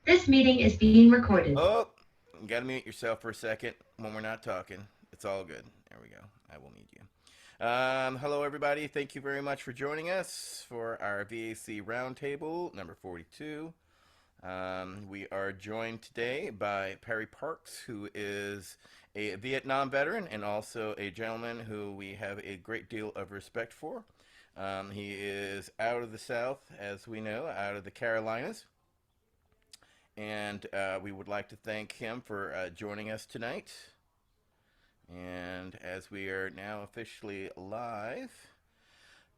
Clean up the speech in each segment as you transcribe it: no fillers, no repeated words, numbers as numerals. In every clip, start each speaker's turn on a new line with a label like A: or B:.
A: This meeting is being recorded.
B: Oh, you gotta mute yourself for a second when we're not talking. It's all good. There we go. I will mute you. Hello, everybody. Thank you very much for joining us for our V.A.C. Roundtable number 42. We are joined today by Perry Parks, who is a Vietnam veteran and also a gentleman who we have a great deal of respect for. He is out of the South, as we know, out of the Carolinas, and we would like to thank him for joining us tonight. And as we are now officially live,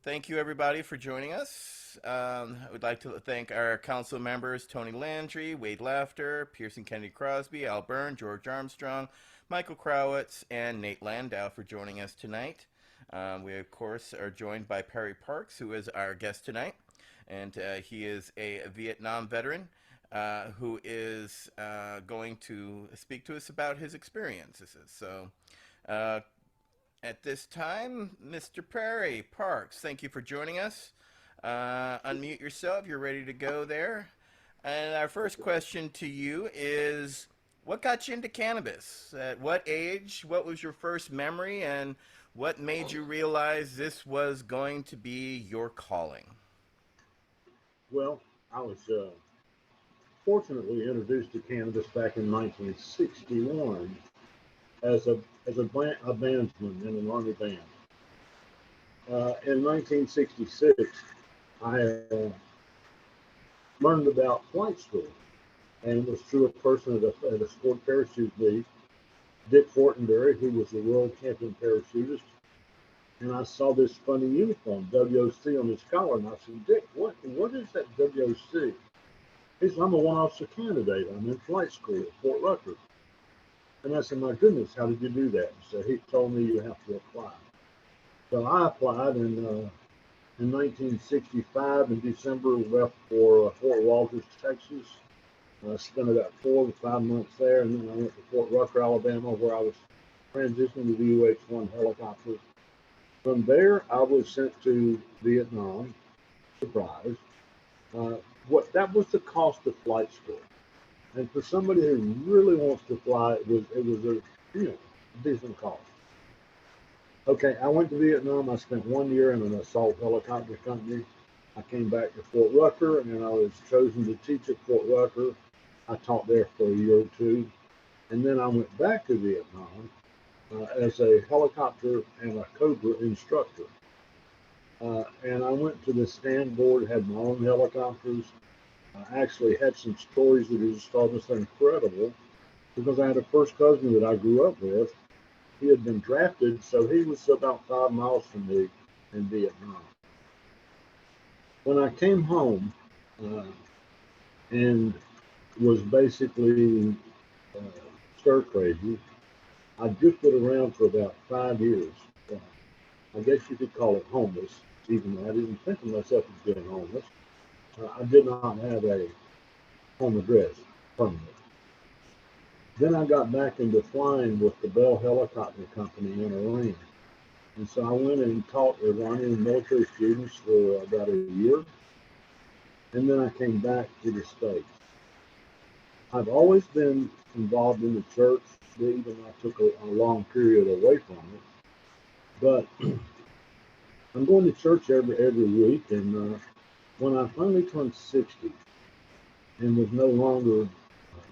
B: thank you everybody for joining us. I would like to thank our council members Tony Landry, Wade Laughter, Pearson Kennedy Crosby, Al Byrne, George Armstrong, Michael Krawitz, and Nate Landau for joining us tonight. We, of course, are joined by Perry Parks, who is our guest tonight. And he is a Vietnam veteran who is going to speak to us about his experiences. So, uh, at this time, Mr. Perry Parks, thank you for joining us. Unmute yourself. You're ready to go there. And our first question to you is, what got you into cannabis? At what age? What was your first memory? And what made you realize this was going to be your calling?
C: Well, I was fortunately introduced to cannabis back in 1961 as a bandsman in an army band. In 1966, I learned about flight school, and it was through a person at a sport parachute meet, Dick Fortenberry, who was a world champion parachutist. And I saw this funny uniform, WOC, on his collar, and I said, Dick, what is that WOC? He said, I'm a one officer candidate. I'm in flight school at Fort Rucker. And I said, my goodness, how did you do that? So he told me you have to apply. So I applied in 1965 in December, left for Fort Walters, Texas. I spent about 4 to 5 months there, and then I went to Fort Rucker, Alabama, where I was transitioning to the UH-1 helicopter. From there, I was sent to Vietnam. Surprise! Uh, what that was the cost of flight school. And for somebody who really wants to fly, it was a decent cost. Okay, I went to Vietnam. I spent 1 year in an assault helicopter company. I came back to Fort Rucker, and I was chosen to teach at Fort Rucker. I taught there for a year or two, and then I went back to Vietnam as a helicopter and a Cobra instructor. And I went to the stand board, had my own helicopters. I actually had some stories that are just almost incredible because I had a first cousin that I grew up with. He had been drafted, so he was about 5 miles from me in Vietnam. When I came home uh, and was basically uh, stir crazy, I drifted around for about 5 years. Uh, I guess you could call it homeless, even though I didn't think of myself as being homeless. I did not have a home address permanent. Then I got back into flying with the Bell Helicopter Company in Iran. And so I went and taught Iranian military students for about a year. And then I came back to the States. I've always been involved in the church, even though I took a long period away from it. But I'm going to church every week. And when I finally turned 60 and was no longer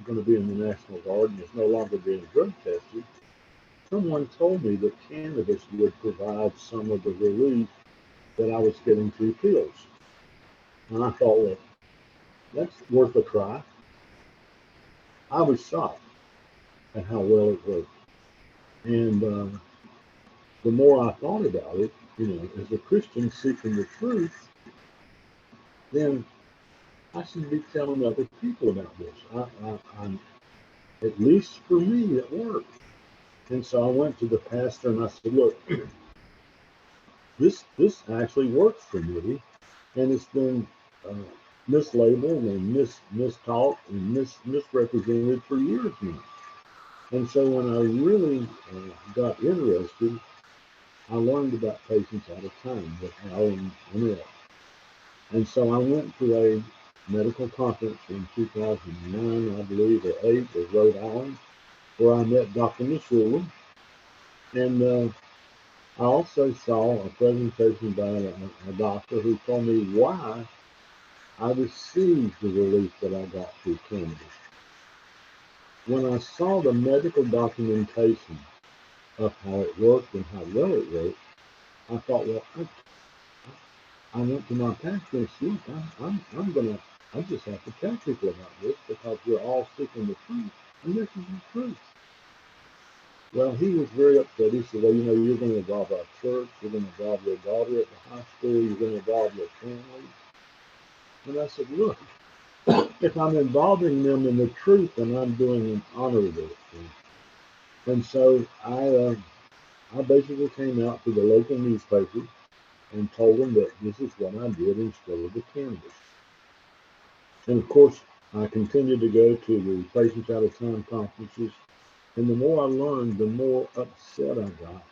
C: going to be in the National Guard and was no longer being drug tested, someone told me that cannabis would provide some of the relief that I was getting through pills. And I thought, well, that's worth a try. I was shocked at how well it worked. And the more I thought about it, as a Christian seeking the truth, then I should be telling other people about this. At least for me, it worked. And so I went to the pastor and I said, look, this actually works for me, and it's been uh, mislabeled and mistaught and misrepresented for years now. And so when I really got interested, I learned about patients at a time with Al and Annette. And so I went to medical conference in 2009, I believe, or 8, in Rhode Island, where I met Dr. Missoula. And I also saw a presentation by a doctor who told me why I received the relief that I got through cannabis. When I saw the medical documentation of how it worked and how well it worked, I thought, well, I went to my pastor and said, look, I just have to tell people about this because we're all seeking the truth, and this is the truth. Well, he was very upset. He said, well, you're going to involve our church, you're going to involve your daughter at the high school, you're going to involve your family. And I said, look, if I'm involving them in the truth, then I'm doing an honorable thing. And so I basically came out to the local newspaper and told them that this is what I did instead of the cannabis. And of course, I continued to go to the Patients Out of Time conferences. And the more I learned, the more upset I got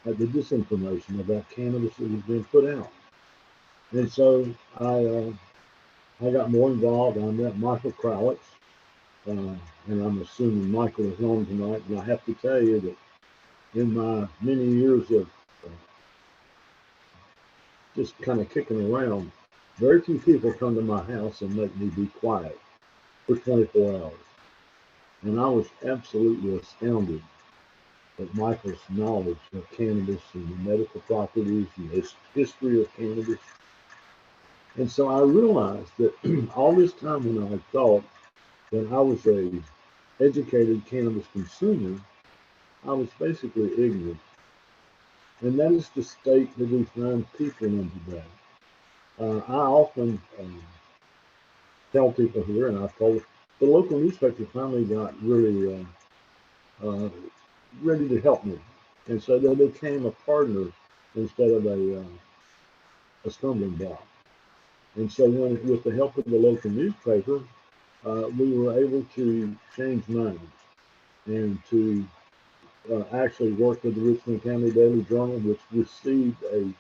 C: at the disinformation about cannabis that was being put out. And so I got more involved. I met Michael Krowitz, and I'm assuming Michael is on tonight. And I have to tell you that in my many years of just kind of kicking around, very few people come to my house and make me be quiet for 24 hours. And I was absolutely astounded at Michael's knowledge of cannabis and the medical properties and the history of cannabis. And so I realized that all this time when I thought that I was a educated cannabis consumer, I was basically ignorant. And that is the state that we find people in today. I often tell people here, and I've told the local newspaper finally got really ready to help me. And so they became a partner instead of a stumbling block. And so with the help of the local newspaper, we were able to change minds and to actually work with the Richmond County Daily Journal, which received an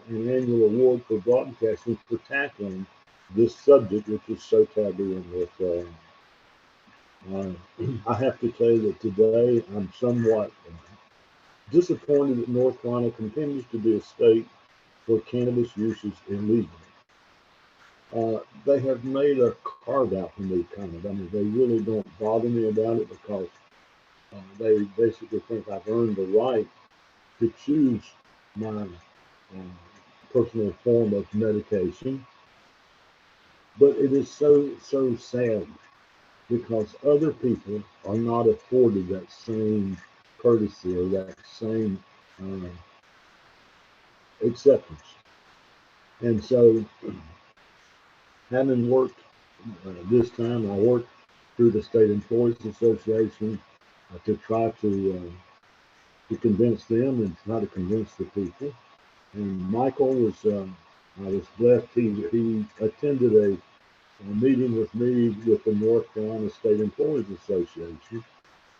C: annual award for broadcasting for tackling this subject, which is so taboo in North Carolina. I have to say that today I'm somewhat disappointed that North Carolina continues to be a state where cannabis use is illegal. They have made a carve out for me, kind of. I mean, they really don't bother me about it because they basically think I've earned the right to choose my personal form of medication. But it is so sad because other people are not afforded that same courtesy or that same acceptance. And so, having worked this time, I worked through the State Employees Association to try to convince them and try to convince the people. And Michael was, I was blessed. He attended a meeting with me with the North Carolina State Employees Association,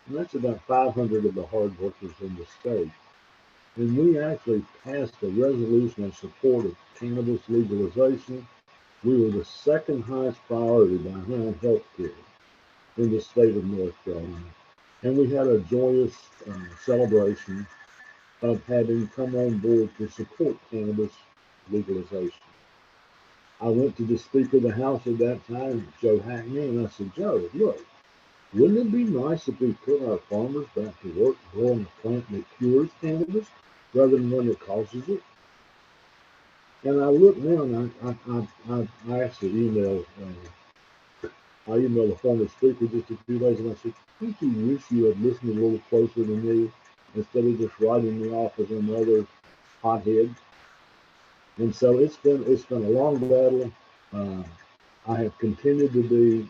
C: and that's about 500 of the hard workers in the state. And we actually passed a resolution in support of cannabis legalization. We were the second highest priority behind health care in the state of North Carolina. And we had a joyous celebration of having come on board to support cannabis legalization. I went to the Speaker of the House at that time, Joe Hackney, and I said, Joe, look, wouldn't it be nice if we put our farmers back to work growing a plant that cures cannabis rather than one that causes it? And I looked now and I actually emailed the former speaker just a few days and I said, don't you wish you had listened a little closer to me instead of just writing me off as another hothead? And so it's been a long battle. I have continued to be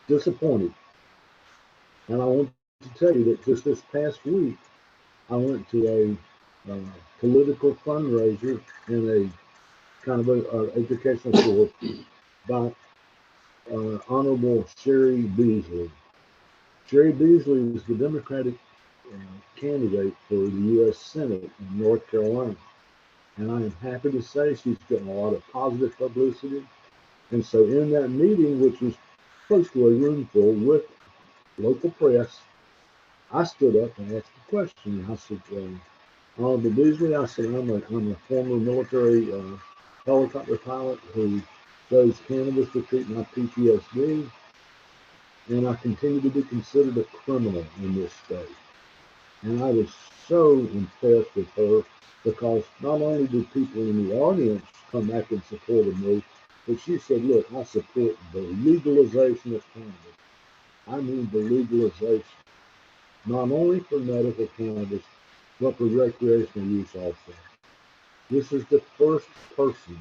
C: disappointed. And I want to tell you that just this past week, I went to a political fundraiser in a kind of an educational course by Honorable Sherry Beasley. Sherry Beasley is the Democratic candidate for the U.S. Senate in North Carolina. And I am happy to say she's getting a lot of positive publicity. And so in that meeting, which was close to a room full with local press, I stood up and asked a question. I said, Honorable Beasley, I said, I'm a former military helicopter pilot who chose cannabis to treat my PTSD, and I continue to be considered a criminal in this state. And I was so impressed with her because not only did people in the audience come back in support of me, but she said, look, I support the legalization of cannabis. I mean the legalization, not only for medical cannabis, but for recreational use also. This is the first person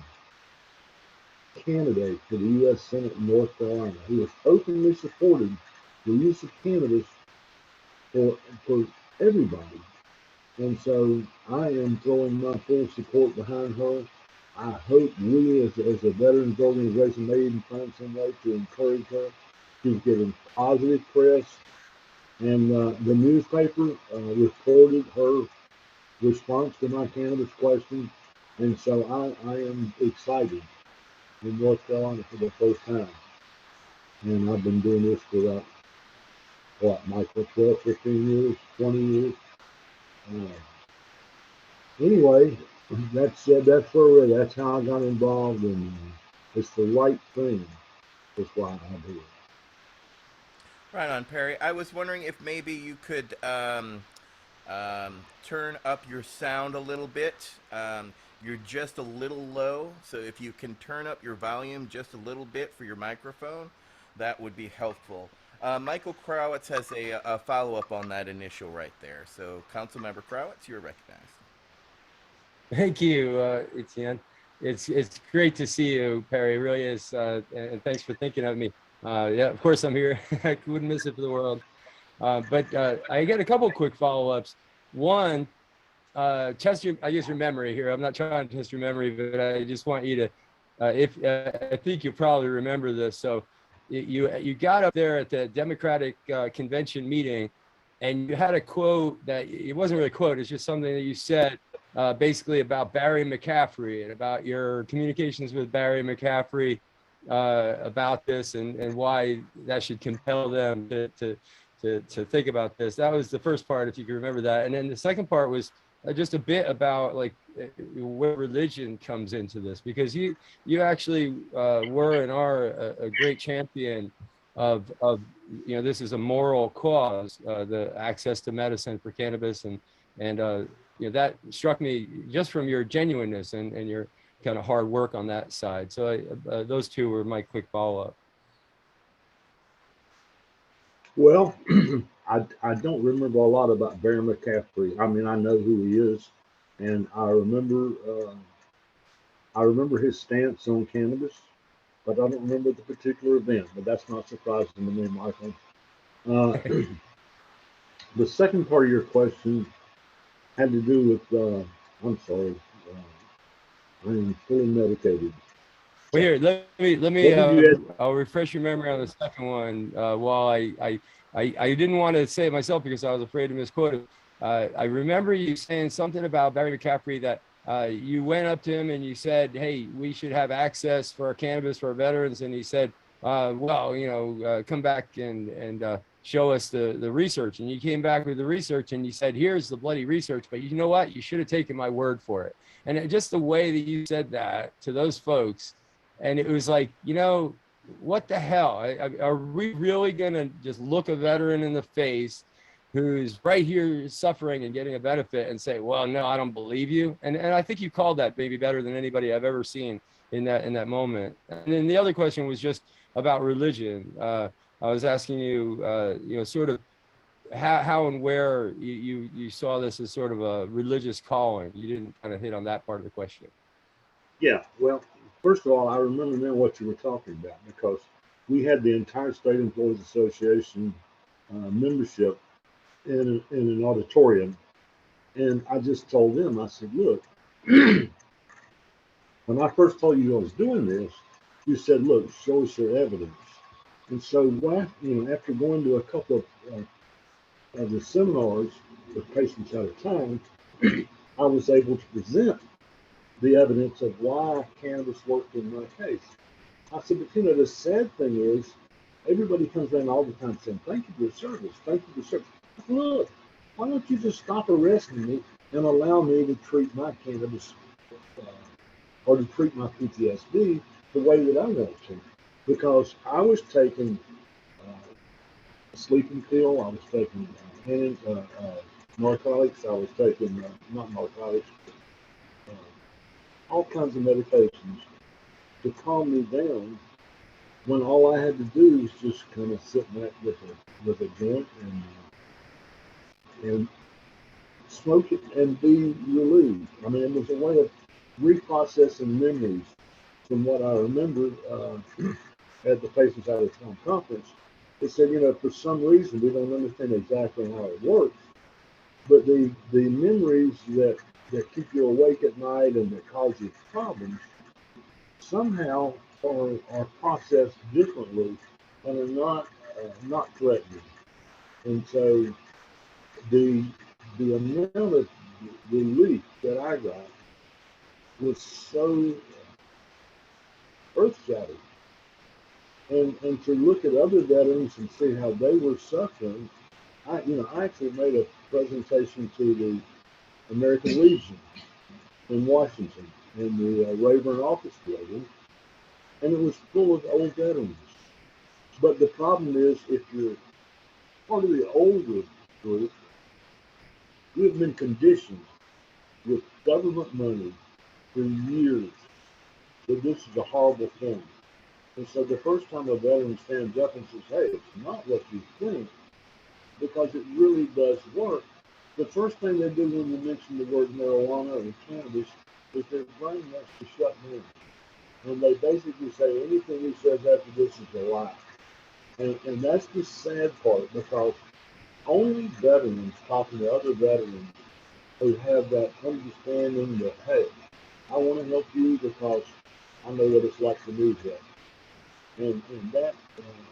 C: candidate for the U.S. Senate in North Carolina who has openly supported the use of cannabis for, for everybody. And so I am throwing my full support behind her. I hope we, as a veterans organization, may even find some way to encourage her. She's getting positive press, and the newspaper reported her response to my cannabis question. And so I am excited in North Carolina for the first time. And I've been doing this for what, Michael, 12, 15 years, 20 years. Anyway, that's where we're at. That's how I got involved, and it's the right thing. That's why I do it.
B: Right on, Perry. I was wondering if maybe you could turn up your sound a little bit. You're just a little low, so if you can turn up your volume just a little bit for your microphone, that would be helpful. Michael Crowitz has a follow-up on that initial right there. So, Councilmember Crowitz, you're recognized.
D: Thank you, Etienne. It's great to see you, Perry. It really is, and thanks for thinking of me. Yeah, of course I'm here. I wouldn't miss it for the world. But I got a couple quick follow-ups. One, test your, I guess, your memory here. I'm not trying to test your memory, but I just want you to, I think you probably remember this. So you got up there at the Democratic convention meeting, and you had a quote that it wasn't really a quote. It's just something that you said basically about Barry McCaffrey and about your communications with Barry McCaffrey about this and why that should compel them to think about this. That was the first part, if you can remember that. And then the second part was just a bit about like where religion comes into this, because you actually were and are a great champion of this is a moral cause, the access to medicine for cannabis, and that struck me just from your genuineness and your kind of hard work on that side. So those two were my quick follow-up.
C: Well, I don't remember a lot about Barry McCaffrey. I mean, I know who he is, and I remember his stance on cannabis, but I don't remember the particular event. But that's not surprising to me, Michael. The second part of your question had to do with. I'm sorry. I am fully medicated.
D: Well, here, let me. I'll refresh your memory on the second one. While I didn't want to say it myself because I was afraid to misquote it. I remember you saying something about Barry McCaffrey that you went up to him and you said, "Hey, we should have access for our cannabis for our veterans," and he said, "Well, come back and show us the research." And you came back with the research and you said, "Here's the bloody research, but you know what? You should have taken my word for it." And just the way that you said that to those folks. And it was like, what the hell? Are we really going to just look a veteran in the face who's right here suffering and getting a benefit and say, well, no, I don't believe you? And I think you called that maybe better than anybody I've ever seen in that moment. And then the other question was just about religion. I was asking you, sort of how and where you saw this as sort of a religious calling. You didn't kind of hit on that part of the question.
C: Yeah, well, first of all, I remember now what you were talking about because we had the entire State Employees Association membership in an auditorium, and I just told them, I said, look, when I first told you I was doing this, you said, look, show us your evidence. And so, after going to a couple of the seminars with patients at a time, I was able to present the evidence of why cannabis worked in my case. I said, but you know, the sad thing is, everybody comes in all the time saying, thank you for your service, thank you for your service. Look, why don't you just stop arresting me and allow me to treat my cannabis or to treat my PTSD the way that I want to? Because I was taking a sleeping pill, I was taking narcotics, I was taking, not narcotics, all kinds of medications to calm me down when all I had to do was just kind of sit back with a joint and smoke it and be relieved. I mean, it was a way of reprocessing memories from what I remember at the Patients Out of Town conference. They said, you know, for some reason we don't understand exactly how it works, but the memories that keep you awake at night and that cause you problems somehow are processed differently and are not threatening. And so the amount of relief that I got was so earth shattering. And to look at other veterans and see how they were suffering, I actually made a presentation to the American Legion in Washington in the Rayburn office building, and it was full of old veterans. But the problem is, if you're part of the older group, you have been conditioned with government money for years that this is a horrible thing. And so the first time a veteran stands up and says, hey, it's not what you think, because it really does work, the first thing they do when you mention the word marijuana or cannabis is their brain wants to shut down. And they basically say anything he says after this is a lie. And that's the sad part, because only veterans talking to other veterans who have that understanding that, hey, I want to help you because I know what it's like to lose that. And that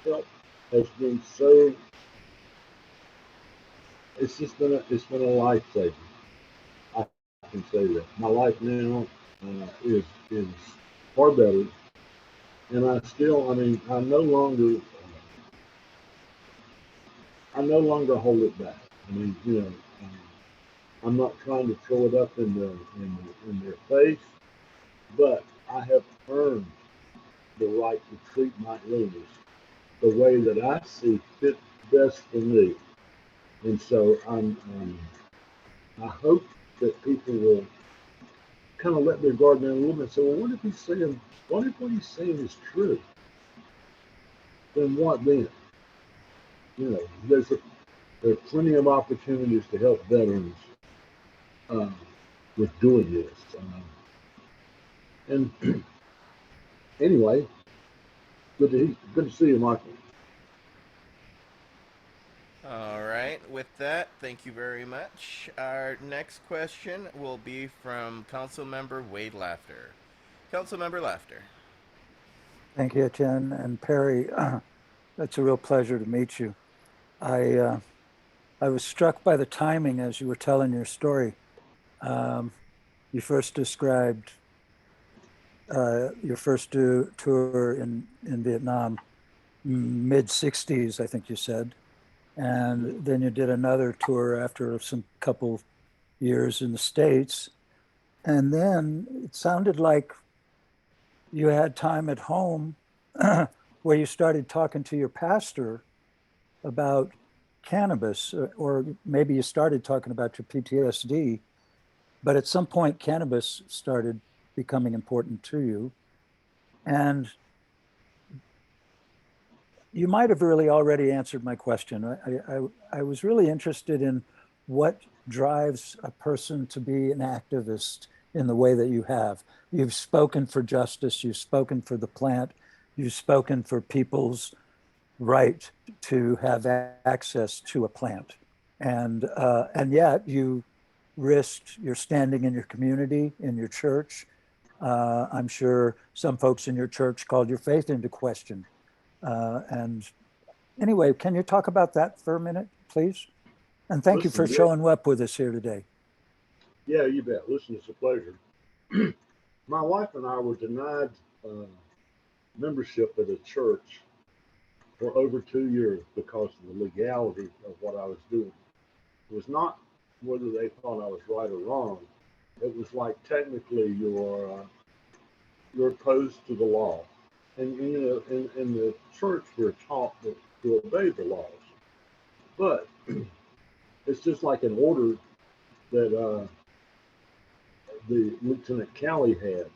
C: help has been so, it's been a lifesaver. I can say that. My life now is far better. And I mean, I no longer hold it back. I mean, you know, I'm not trying to throw it up in their face, but I have earned the right to treat my illness the way that I see fit best for me. And so I hope that people will kind of let their guard down a little bit and say, well, what if what he's saying is true? Then what then? You know, there are plenty of opportunities to help veterans uh, with doing this. And anyway, good to see you, Michael.
B: All right. With that, thank you very much. Our next question will be from Councilmember Wade Laughter. Councilmember Laughter.
E: Thank you, Jen and Perry. It's a real pleasure to meet you. I was struck by the timing as you were telling your story. You first described your first tour in Vietnam, mid 60s, I think you said. And then you did another tour after some couple years in the States. And then it sounded like you had time at home where you started talking to your pastor about cannabis, or maybe you started talking about your PTSD, but at some point cannabis started becoming important to you. And you might have really already answered my question. I was really interested in what drives a person to be an activist in the way that you have. You've spoken for justice, you've spoken for the plant, you've spoken for people's right to have access to a plant. And yet you risked your standing in your community, in your church. I'm sure some folks in your church called your faith into question. And anyway, can you talk about that for a minute, please? And thank you for showing up with us here today.
C: Yeah, you bet. Listen, it's a pleasure. My wife and I were denied membership at a church for over 2 years because of the legality of what I was doing. It was not whether they thought I was right or wrong. It was like technically you're opposed to the law, and you know in the church we're taught to obey the laws. But it's just like an order that the Lieutenant Calley had.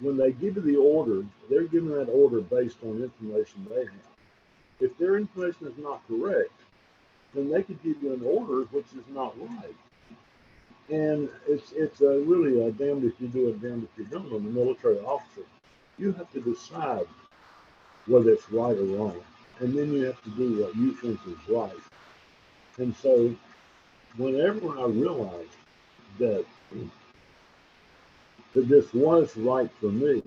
C: When they give you the order, they're giving that order based on information they have. If their information is not correct, then they could give you an order which is not right. And it's really a damned if you do it, damned if you don't. On the military officer, you have to decide whether it's right or wrong, and then you have to do what you think is right. And so, whenever I realized that that this was right for me,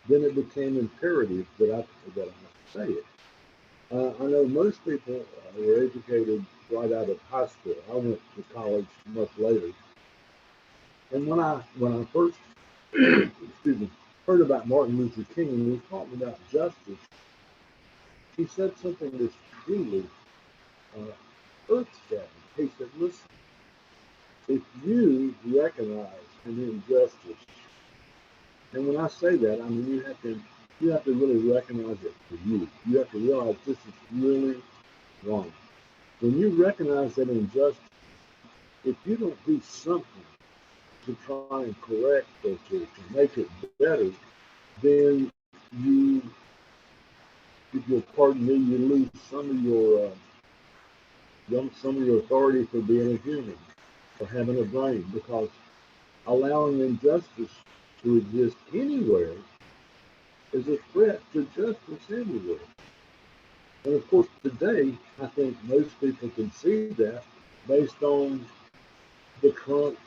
C: then it became imperative that I say it. I know most people were educated right out of high school. I went to college much later, and when I first excuse me, heard about Martin Luther King and he was talking about justice, he said something that's truly earth-shattering. He said, "Listen, if you recognize an injustice, and when I say that, I mean you have to really recognize it for you. You have to realize this is really wrong. When you recognize that injustice, if you don't do something to try and correct or to make it better, then you, if you'll pardon me, you lose some of your authority for being a human, for having a brain, because allowing injustice to exist anywhere is a threat to justice everywhere. And of course, today, I think most people can see that based on the current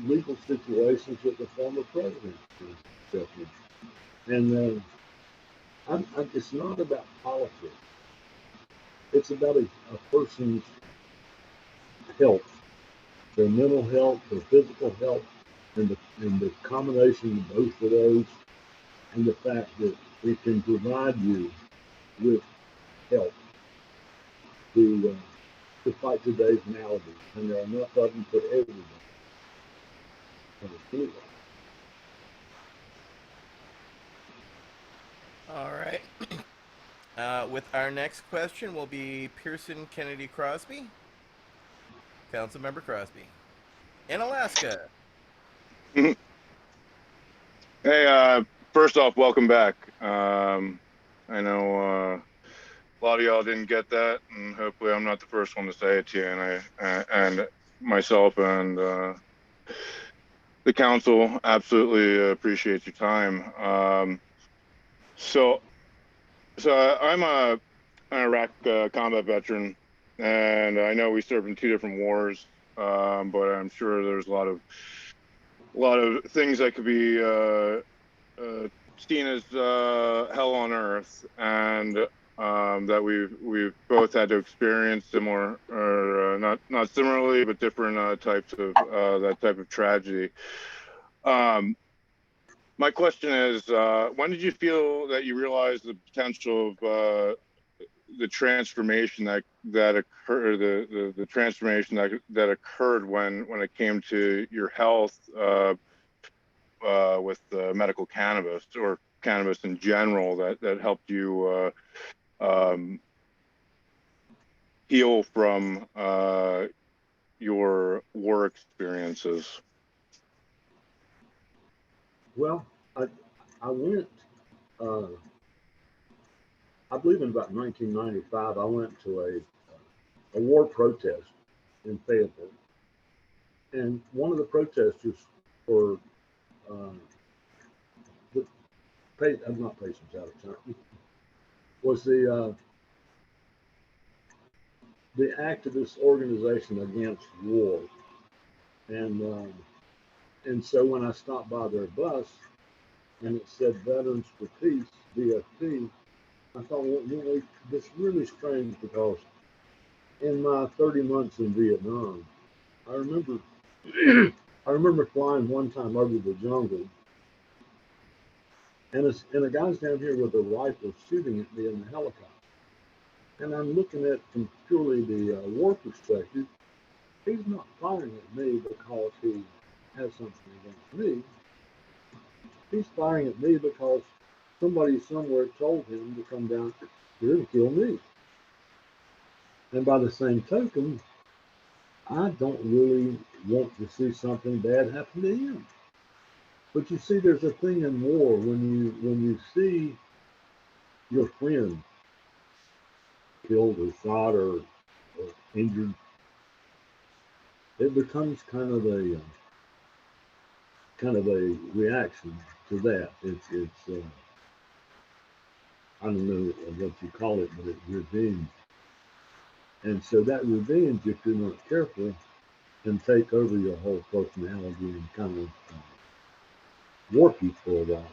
C: legal situations that the former president is stepping in. And it's not about politics. It's about a person's health, their mental health, their physical health, and the combination of both of those, and the fact that it can provide you with help to fight today's maladies. And there are enough of them for everybody. Anyway.
B: All right. With our next question will be Pearson Kennedy Crosby. Councilmember Crosby. In Alaska.
F: Hey, first off, welcome back. I know a lot of y'all didn't get that, and hopefully I'm not the first one to say it to you. And myself and the council absolutely appreciate your time. So I'm an Iraq combat veteran, and I know we served in 2 different wars, but I'm sure there's a lot of things that could be seen as hell on earth, and that we've both had to experience similar, or not similarly, but different types of that type of tragedy. My question is, when did you feel that you realized the potential of the transformation that occurred, the transformation that occurred when it came to your health with medical cannabis, or cannabis in general, that helped you heal from your war experiences?
C: Well, I went, I believe in about 1995, I went to a war protest in Fayetteville. And one of the protesters for I'm not patients out of time, was the activist organization against war. And so when I stopped by their bus and it said Veterans for Peace, VFP, I thought, well, you know, this is really strange, because in my 30 months in Vietnam, I remember I remember flying one time over the jungle, and a guy's down here with a rifle shooting at me in the helicopter. And I'm looking at from purely the war perspective. He's not firing at me because he has something against me. He's firing at me because somebody somewhere told him to come down here and kill me. And by the same token, I don't really want to see something bad happen to him. But you see, there's a thing in war when you see your friend killed or shot or injured, it becomes kind of a reaction to that. It's I don't know what you call it, but it's revenge. And so that revenge, if you're not careful, can take over your whole personality and kind of warp you for a while.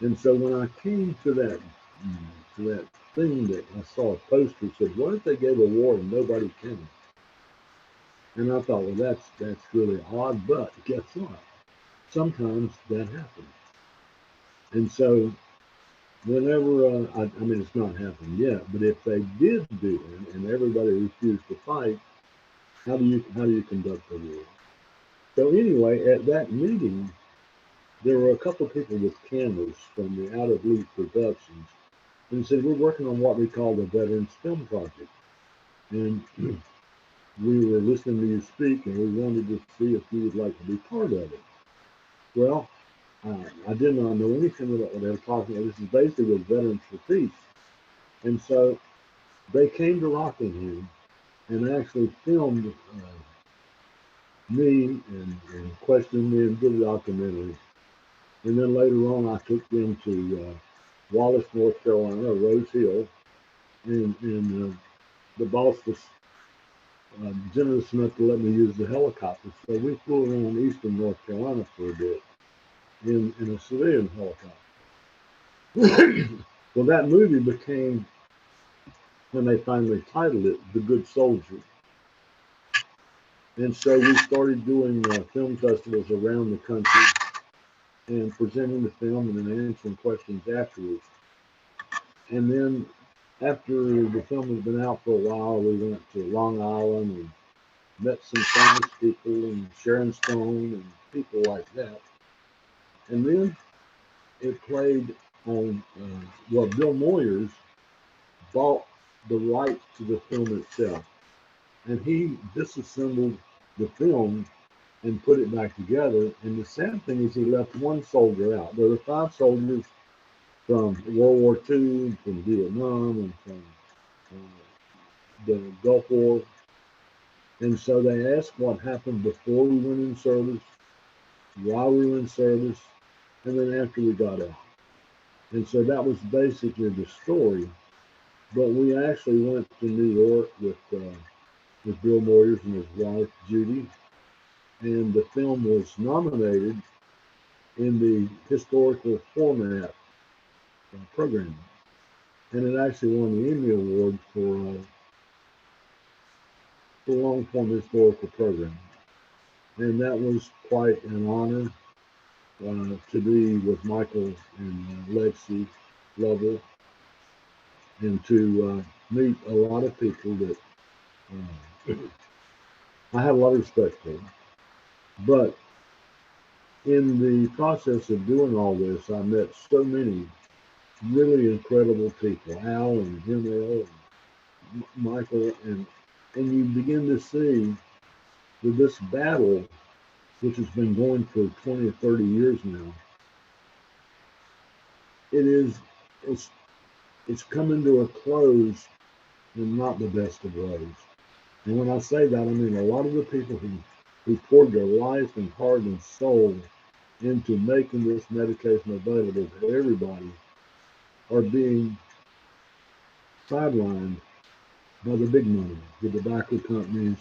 C: And so when I came to that thing that I saw a poster that said, "What if they gave a war and nobody came?" And I thought, well, that's really odd, but guess what? Sometimes that happens. And so whenever I mean, it's not happened yet, but if they did do it and everybody refused to fight, how do you conduct a war? So anyway, at that meeting, there were a couple of people with cameras from the Out of League Productions, and said, we're working on what we call the Veterans Film Project, and we were listening to you speak, and we wanted to see if you would like to be part of it. Well, I did not know anything about what they were talking about. This is basically with Veterans for Peace. And so they came to Rockingham and actually filmed me and questioned me and did a documentary. And then later on, I took them to Wallace, North Carolina, Rose Hill, and the boss was generous enough to let me use the helicopter. So we flew around eastern North Carolina for a bit in a civilian helicopter. Well, that movie became, when they finally titled it, The Good Soldier. And so we started doing film festivals around the country and presenting the film and then answering questions afterwards. And then after the film had been out for a while, we went to Long Island and met some famous people and Sharon Stone and people like that. And then it played on, Bill Moyers bought the rights to the film itself. And he disassembled the film and put it back together. And the sad thing is he left one soldier out. There were 5 soldiers from World War II, from Vietnam, and from the Gulf War. And so they asked what happened before we went in service, while we were in service, and then after we got out. And so that was basically the story. But we actually went to New York with Bill Moyers and his wife, Judy. And the film was nominated in the historical format programming. And it actually won the Emmy Award for long form historical programming. And that was quite an honor to be with Michael and Lexi Lovell and to meet a lot of people that I have a lot of respect for. But in the process of doing all this, I met so many really incredible people, Al and Jim and Michael, and you begin to see that this battle, which has been going for 20 or 30 years now, it's coming to a close in not the best of ways. And when I say that, I mean a lot of the people who poured their life and heart and soul into making this medication available to everybody are being sidelined by the big money, the tobacco companies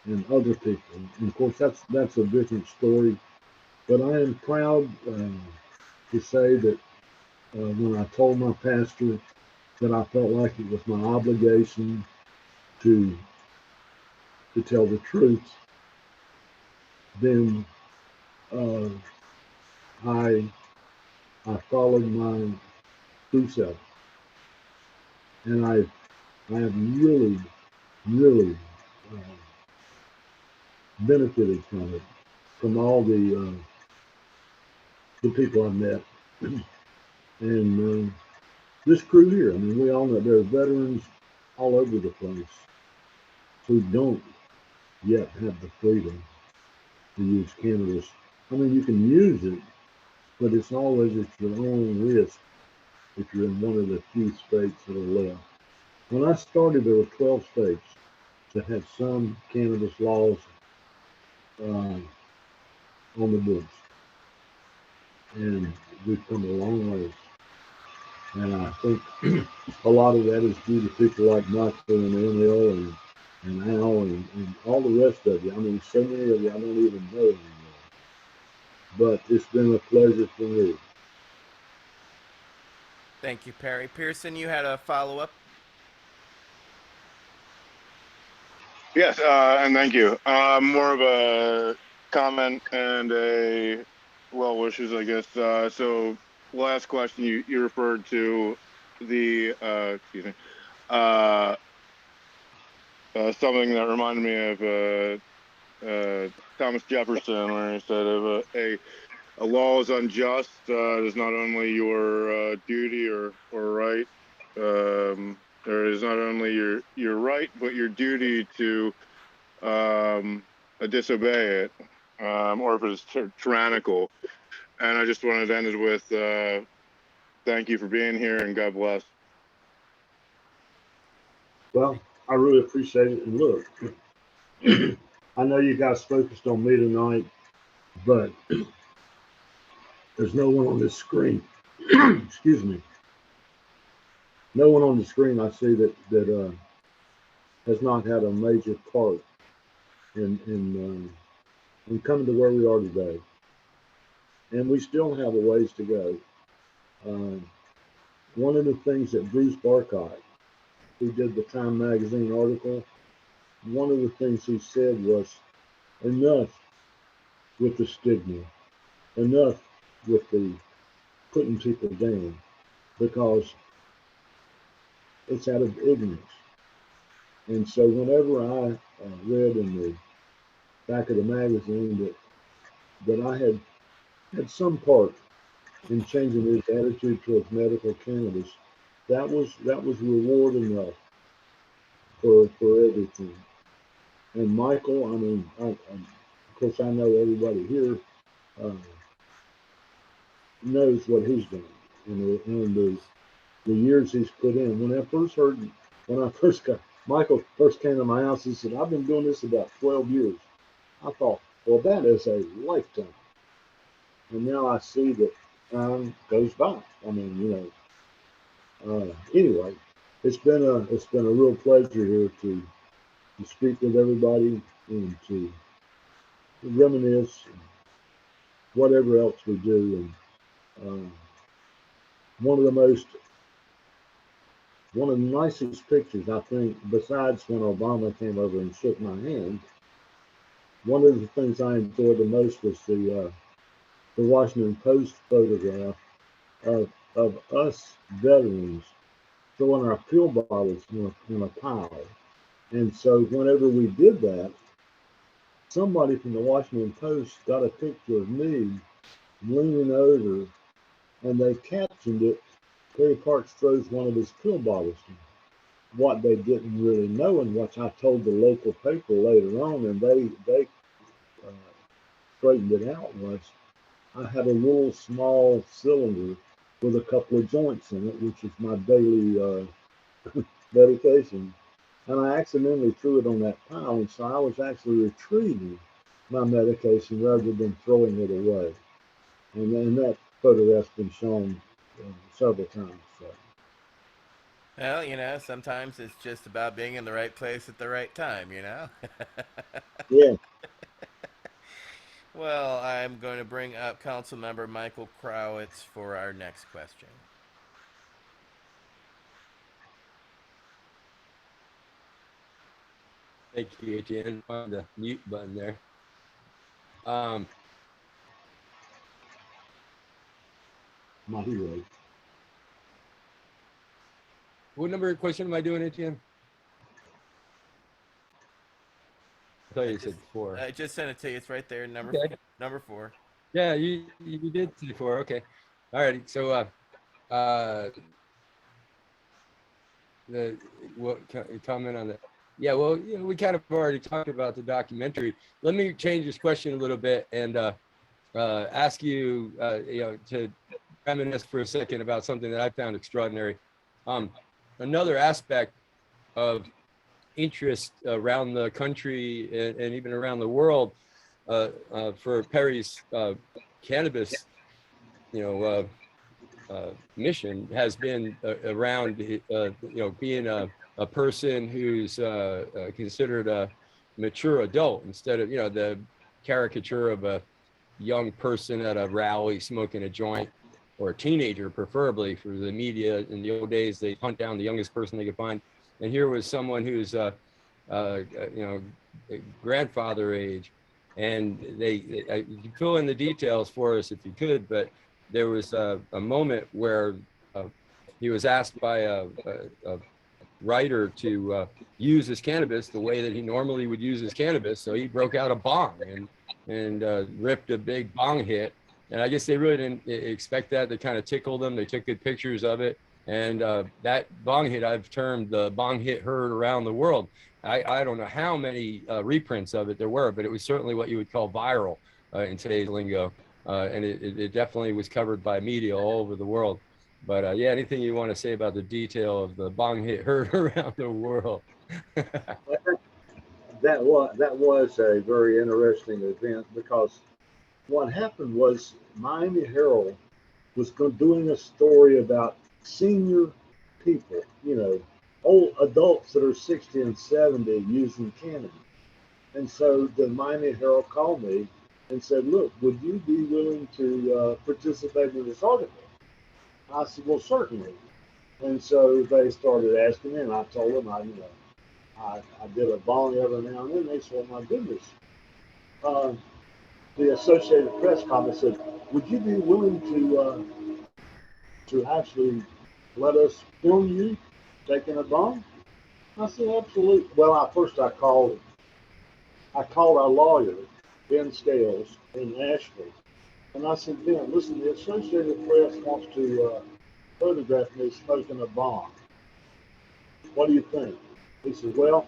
C: and other people. And of course, that's a different story. But I am proud to say that when I told my pastor that I felt like it was my obligation to tell the truth, then I I followed my true self, and I have really, really uh, benefited from it, from all the people I've met, and this crew here. I mean, we all know there are veterans all over the place who don't yet have the freedom to use cannabis. I mean, you can use it, but it's always at your own risk if you're in one of the few states that are left. When I started, there were 12 states that had some cannabis laws on the books, and we've come a long way. And I think a lot of that is due to people like Michael and Emil and Al and all the rest of you. I mean, so many of you I don't even know anymore. But it's been a pleasure for me.
B: Thank you, Perry. Pearson, you had a follow-up?
F: Yes, and thank you. More of a comment and a well wishes, I guess. So last question, you referred to the excuse me, uh, something that reminded me of Thomas Jefferson, where he said, "If a law is unjust, it is not only your duty or right, or it is not only your right, but your duty to disobey it, or if it's tyrannical." And I just wanted to end it with thank you for being here and God bless.
C: Well, I really appreciate it. And look, I know you guys focused on me tonight, but there's no one on this screen. Excuse me. No one on the screen I see that has not had a major part in coming to where we are today. And we still have a ways to go. Um, one of the things that Bruce Barcott, who did the Time magazine article, one of the things he said was enough with the stigma, enough with the putting people down, because it's out of ignorance. And so whenever I read in the back of the magazine that I had some part in changing his attitude towards medical cannabis, that was reward enough for everything. And Michael, I mean, of course, I know everybody here uh, knows what he's done and the years he's put in. When I first got, Michael first came to my house, he said, "I've been doing this about 12 years." I thought, well, that is a lifetime. And now I see that time goes by. I mean, anyway, it's been a real pleasure here to speak with everybody and to reminisce and whatever else we do. And one of the most one of the nicest pictures, I think, besides when Obama came over and shook my hand, one of the things I enjoyed the most was the Washington Post photograph of us veterans throwing our pill bottles in a pile. And so whenever we did that, somebody from the Washington Post got a picture of me leaning over, and they captioned it, "Perry Parks throws one of his pill bottles." What they didn't really know, and what I told the local paper later on, and they uh, straightened it out, was I have a little small cylinder with a couple of joints in it, which is my daily medication. And I accidentally threw it on that pile, and so I was actually retrieving my medication rather than throwing it away. And that photograph's been shown several times. So.
B: Well, sometimes it's just about being in the right place at the right time.
C: Yeah.
B: Well, I'm going to bring up Councilmember Michael Crowitz for our next question.
D: Thank you, Etienne. Find the mute button there.
C: my hero.
D: What number question am I doing, Etienne? I thought you said 4.
B: I just sent it to you. It's right there,
D: Okay.
B: number 4.
D: Yeah, you did say 4. Okay. All righty. So comment on that. Yeah, well, we kind of already talked about the documentary. Let me change this question a little bit and ask you, to reminisce for a second about something that I found extraordinary. Another aspect of interest around the country and even around the world for Perry's cannabis, mission has been around, being a person who's considered a mature adult instead of, the caricature of a young person at a rally smoking a joint, or a teenager, preferably for the media. In the old days, they hunt down the youngest person they could find. And here was someone who's, grandfather age. And you fill in the details for us if you could, but there was a moment where he was asked by a writer to use his cannabis the way that he normally would use his cannabis. So he broke out a bong and ripped a big bong hit. And I guess they really didn't expect that. They kind of tickled them. They took good pictures of it. And that bong hit, I've termed the bong hit heard around the world. I don't know how many reprints of it there were, but it was certainly what you would call viral in today's lingo. And it definitely was covered by media all over the world. But yeah, anything you want to say about the detail of the bong hit heard around the world?
C: That was a very interesting event, because what happened was Miami Herald was doing a story about senior people, old adults that are 60 and 70 using cannabis. And so the Miami Herald called me and said, "Look, would you be willing to participate in this article?" I said, "Well, certainly." And so they started asking me, and I told them I did a bong every now and then. They said, "Oh, my goodness." The Associated Press comment said, "Would you be willing to actually let us film you taking a bong?" I said, "Absolutely." Well, I called our lawyer, Ben Scales, in Nashville, and I said, "Ben, listen, the Associated Press wants to photograph me smoking a bong. What do you think?" He said, "Well,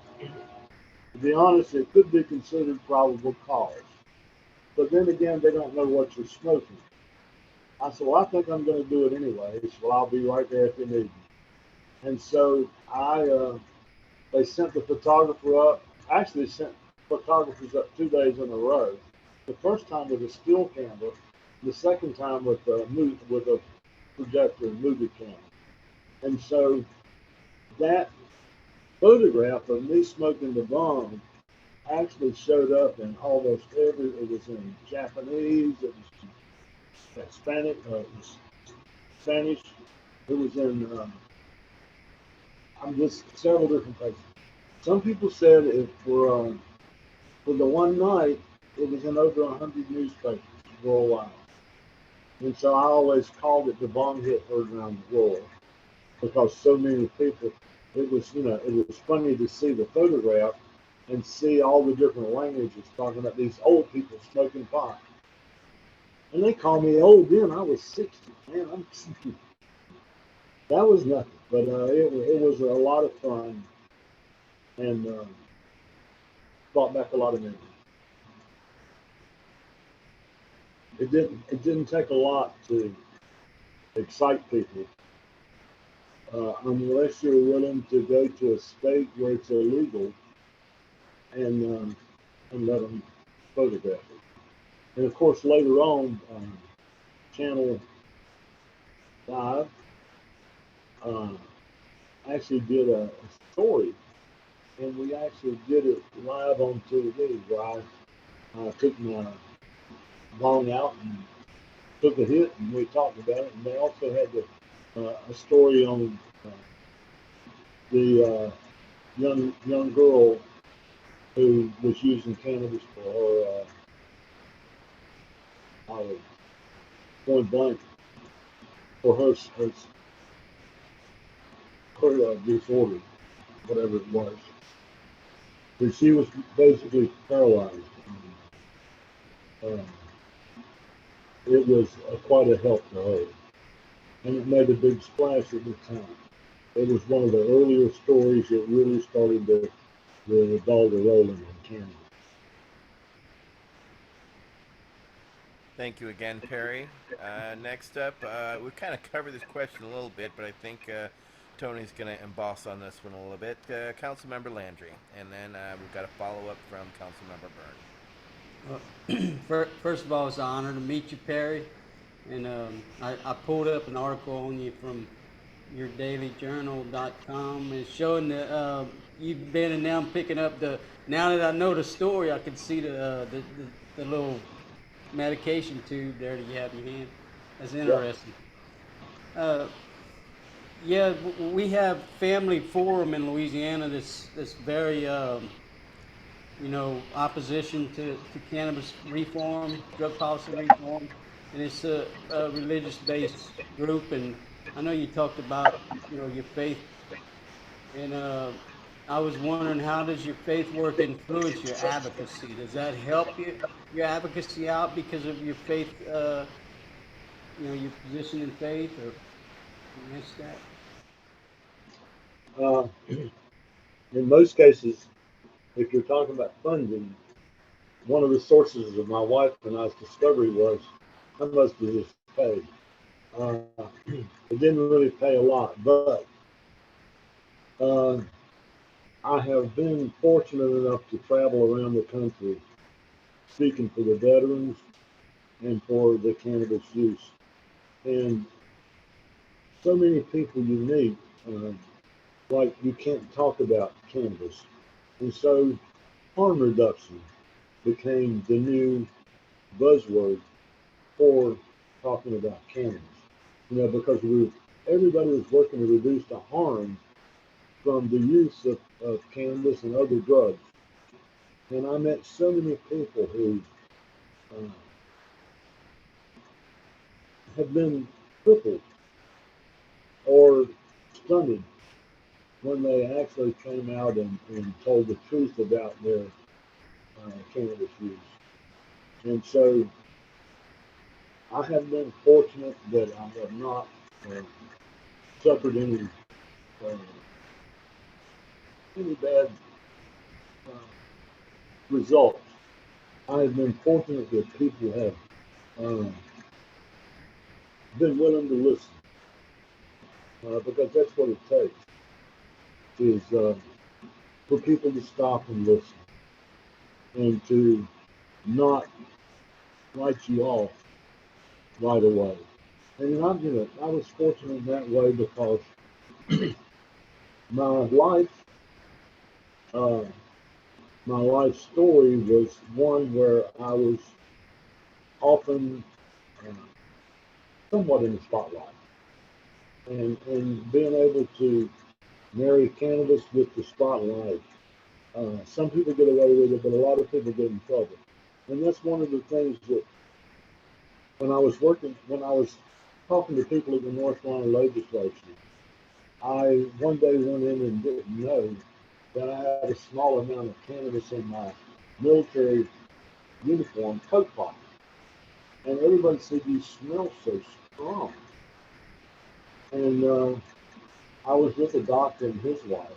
C: to be honest, it could be considered probable cause. But then again, they don't know what you're smoking." I said, "Well, I think I'm going to do it anyway." He said, "Well, I'll be right there if you need me." And so they sent the photographer up. Actually, sent photographers up 2 days in a row. The first time with a still camera, the second time with a projector movie camera. And so that photograph of me smoking the bong actually showed up in almost every. It was in Japanese. It was Hispanic. It was Spanish. It was in. I'm just several different places. Some people said for the one night, it was in over 100 newspapers worldwide. And so I always called it the bong hit heard around the world, because so many people. It was funny to see the photograph and see all the different languages talking about these old people smoking pot. And they call me old then. I was 60. Man, that was nothing. But it was a lot of fun, and brought back a lot of memories. It didn't take a lot to excite people, unless you're willing to go to a state where it's illegal and let them photograph it. And of course, later on, Channel 5 actually did a story, and we actually did it live on TV, where I took my bong out and took a hit, and we talked about it. And they also had a story on the young girl who was using cannabis for her point blank. for her disorder, whatever it was. But she was basically paralyzed. And, it was quite a help to her, and it made a big splash at the time. It was one of the earlier stories that really started the ball rolling in Canada.
B: Thank you again, Perry. Next up, we kind of covered this question a little bit, but I think Tony's going to emboss on this one a little bit. Councilmember Landry, and then we've got a follow-up from Councilmember Byrne.
G: First of all, it's an honor to meet you, Perry. And I pulled up an article on you from yourdailyjournal.com. It's showing that you've been, and now I'm picking up now that I know the story, I can see the little medication tube there that you have in your hand. That's interesting. Yeah, we have Family Forum in Louisiana that's very opposition to cannabis reform, drug policy reform, and it's a religious-based group. And I know you talked about, your faith, and I was wondering, how does your faith work influence your advocacy? Does that help your advocacy out because of your faith, your position in faith, or you missed that?
C: In most cases, if you're talking about funding, one of the sources of my wife and I's discovery was how much does this pay? It didn't really pay a lot, but I have been fortunate enough to travel around the country speaking for the veterans and for the cannabis use. And so many people you meet, like you can't talk about cannabis. And so harm reduction became the new buzzword for talking about cannabis. Because everybody was working to reduce the harm from the use of cannabis and other drugs. And I met so many people who have been crippled or stunned when they actually came out and told the truth about their cannabis use. And so I have been fortunate that I have not suffered any bad results. I have been fortunate that people have been willing to listen, because that's what it takes, is for people to stop and listen and to not write you off right away. And I was fortunate in that way because my life, my life story was one where I was often somewhat in the spotlight. And being able to marry cannabis with the spotlight, some people get away with it, but a lot of people get in trouble. And that's one of the things that when I was talking to people at the North Carolina legislature, I one day went in and didn't know that I had a small amount of cannabis in my military uniform coat pocket. And everybody said, "You smell so strong." And I was with a doctor and his wife.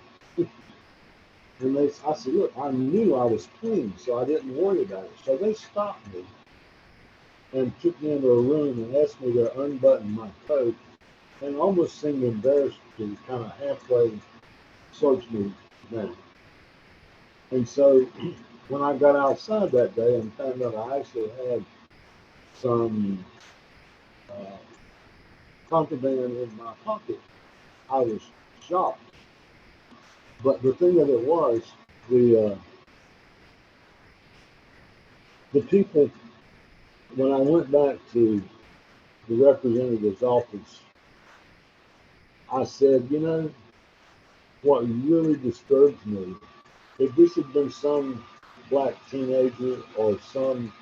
C: And I said, "Look, I knew I was clean, so I didn't worry about it." So they stopped me and took me into a room and asked me to unbutton my coat, and almost seemed embarrassed to kind of halfway search me down. And so when I got outside that day and found out I actually had some contraband in my pocket, I was shocked. But the thing of it was, the people, when I went back to the representative's office, I said, what really disturbs me, if this had been some black teenager or some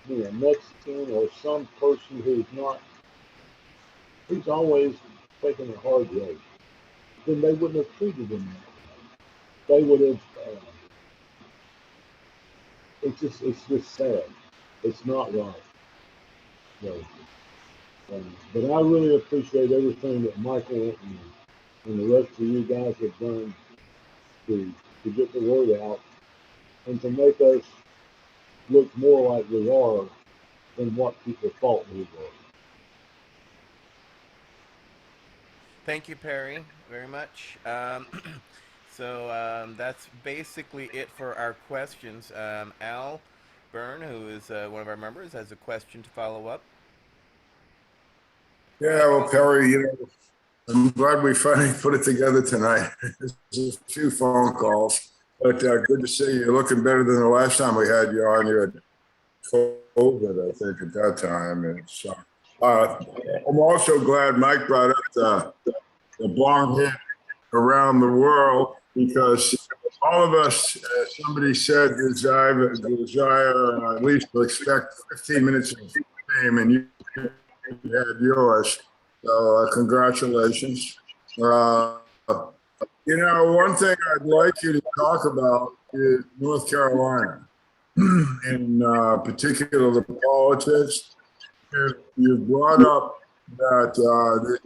C: Mexican or some person who's not He's always taken a hard road. Then they wouldn't have treated him that way. They would have. It's just sad. It's not right. So, but I really appreciate everything that Michael and the rest of you guys have done to get the word out and to make us look more like we are than what people thought we were.
B: Thank you, Perry, very much. That's basically it for our questions. Al Byrne, who is one of our members, has a question to follow up.
H: Yeah, well, Perry, I'm glad we finally put it together tonight. There's a few phone calls, but good to see you. You're looking better than the last time we had you on. You had COVID, I think, at that time. And so, I'm also glad Mike brought up the blonde hit around the world, because all of us, somebody said, desire at least to expect 15 minutes of fame, and you had yours. So congratulations. One thing I'd like you to talk about is North Carolina, in particular the politics. You brought up that the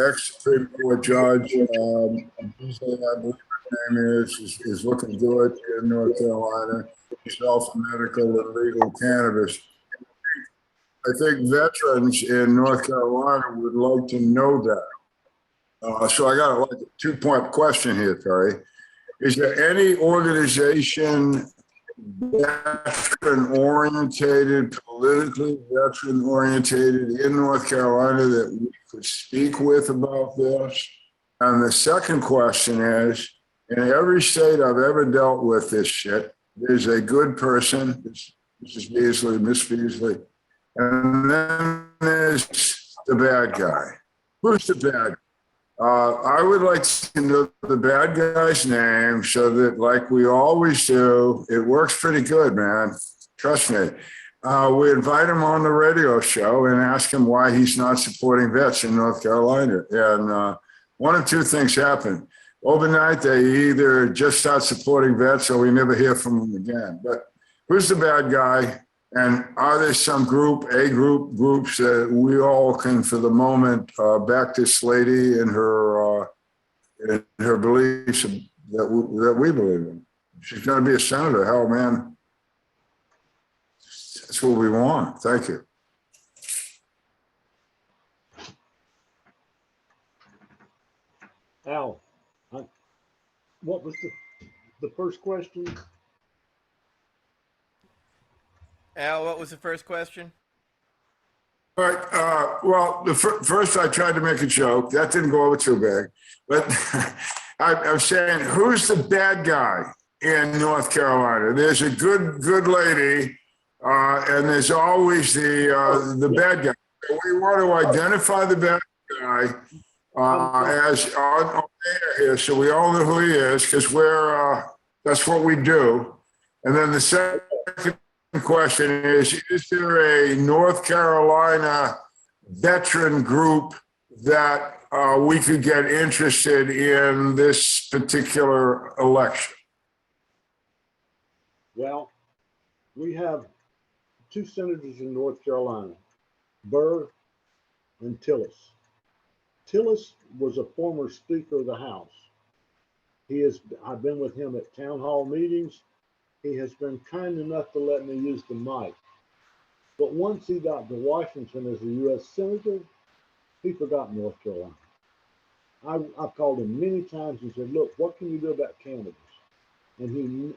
H: ex-Supreme Court judge, I believe her name is looking good in North Carolina. Self medical and legal cannabis. I think veterans in North Carolina would like to know that. So I got a two-point question here, Perry. Is there any organization veteran-orientated, politically veteran-orientated in North Carolina that we could speak with about this? And the second question is, in every state I've ever dealt with this shit, there's a good person, Mrs. Beasley, Miss Beasley, and then there's the bad guy. Who's the bad guy? I would like to know the bad guy's name so that, like we always do, it works pretty good, man. Trust me. We invite him on the radio show and ask him why he's not supporting vets in North Carolina. And one of two things happen. Overnight, they either just start supporting vets or we never hear from them again. But who's the bad guy? And are there some groups that we all can, for the moment, back this lady in her beliefs that we believe in? She's going to be a senator. Hell, man, that's what we want. Thank you.
C: Al, what was the first question?
B: Al, what was the first question?
H: All right. Well, first I tried to make a joke. That didn't go over too big. But I'm saying, who's the bad guy in North Carolina? There's a good lady, and there's always the bad guy. We want to identify the bad guy as on here, so we all know who he is, because that's what we do. And then the second question is there a North Carolina veteran group that we could get interested in this particular election?
C: Well, we have two senators in North Carolina, Burr and Tillis. Tillis was a former Speaker of the House. I've been with him at town hall meetings. He has been kind enough to let me use the mic. But once he got to Washington as a U.S. Senator, he forgot North Carolina. I've called him many times and said, look, what can you do about cannabis? And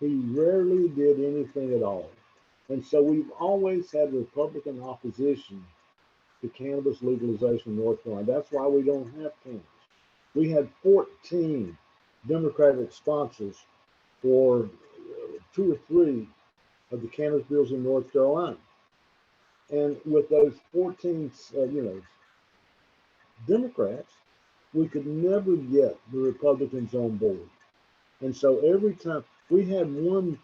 C: he rarely did anything at all. And so we've always had Republican opposition to cannabis legalization in North Carolina. That's why we don't have cannabis. We had 14 Democratic sponsors for 2 or 3 of the cannabis bills in North Carolina. And with those 14, Democrats, we could never get the Republicans on board. And so every time we had one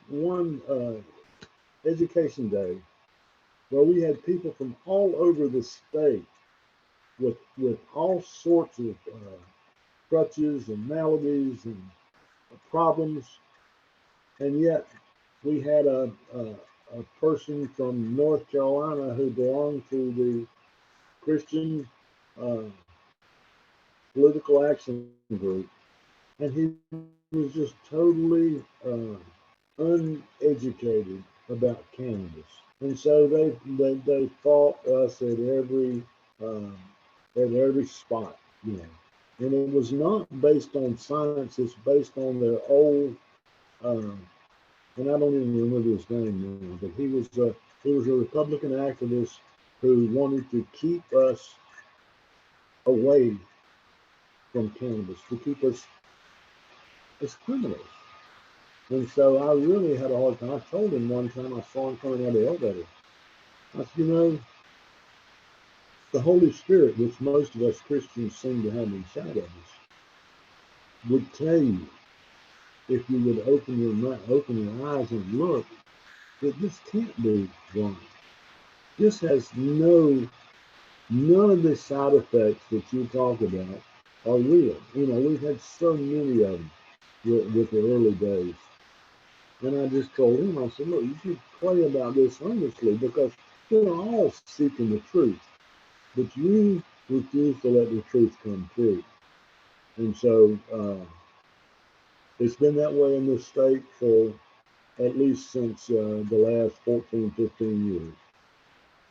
C: education day where we had people from all over the state with all sorts of crutches and maladies and problems, and yet we had a person from North Carolina who belonged to the Christian uh, political action group, and he was just totally uneducated about cannabis, and so they fought us um, at every spot, you know. And it was not based on science; it's based on their old. Um, and I don't even remember his name now, but he was a Republican activist who wanted to keep us away from cannabis, to keep us as criminals. And so I really had a hard time. I told him one time I saw him coming out of the elevator. I said, you know, the Holy Spirit, which most of us Christians seem to have inside of us, would tell you if you would open your eyes and look that this can't be wrong. This has none of the side effects that you talk about are real. You know, we've had so many of them with the early days. And I just told him, I said, look, you should pray about this earnestly because we're all seeking the truth, but you refuse to let the truth come through. And so it's been that way in this state for at least since the last 14, 15 years.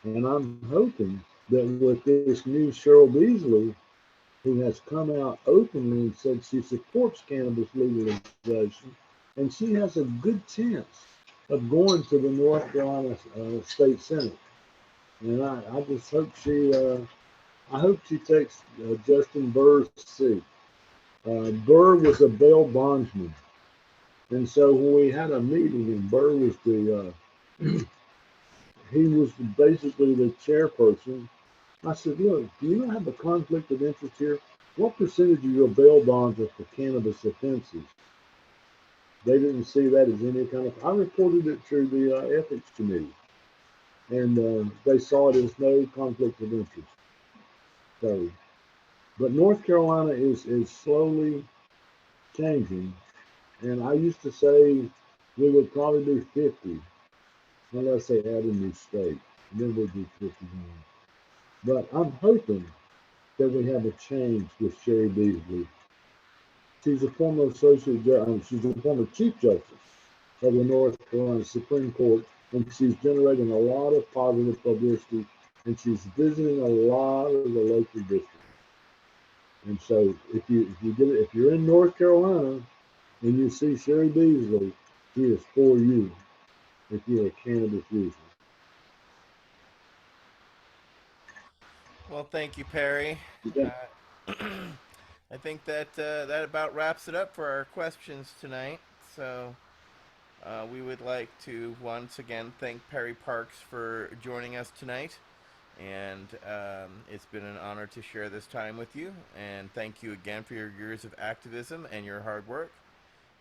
C: And I'm hoping that with this new Cheryl Beasley, who has come out openly and said she supports cannabis legalization, and she has a good chance of going to the North Carolina State Senate. And I just I hope she takes Justin Burr's seat. Burr was a bail bondsman, and so when we had a meeting, and Burr was he was basically the chairperson. I said, look, do you not have a conflict of interest here? What percentage of your bail bonds are for cannabis offenses? They didn't see that as any kind of. I reported it through the ethics committee, and they saw it as no conflict of interest. So, but North Carolina is slowly changing, and I used to say we would probably do 50 unless they add a new state, and then we'd do 51. But I'm hoping that we have a change with Sherry Beasley. She's a former associate judge. She's a former chief justice of the North Carolina Supreme Court, and she's generating a lot of positive publicity, and she's visiting a lot of the local districts. And so, if you're in North Carolina and you see Sherry Beasley, she is for you. If you're a cannabis user.
B: Well, thank you, Perry.
C: Okay.
B: I think that that about wraps it up for our questions tonight. So we would like to once again thank Perry Parks for joining us tonight. And it's been an honor to share this time with you. And thank you again for your years of activism and your hard work.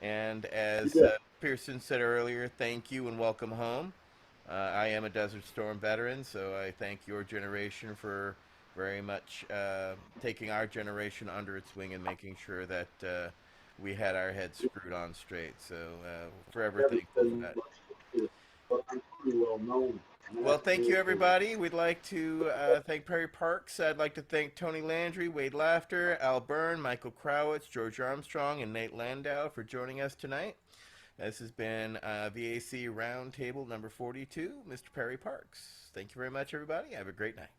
B: And as Pearson said earlier, thank you and welcome home. I am a Desert Storm veteran, so I thank your generation for very much taking our generation under its wing and making sure that we had our heads screwed on straight. So forever thankful for that.
C: But I'm pretty well known.
B: Well, thank you, everybody. We'd like to thank Perry Parks. I'd like to thank Tony Landry, Wade Laughter, Al Byrne, Michael Crowitz, George Armstrong, and Nate Landau for joining us tonight. This has been V.A.C. Roundtable number 42, Mr. Perry Parks. Thank you very much, everybody. Have a great night.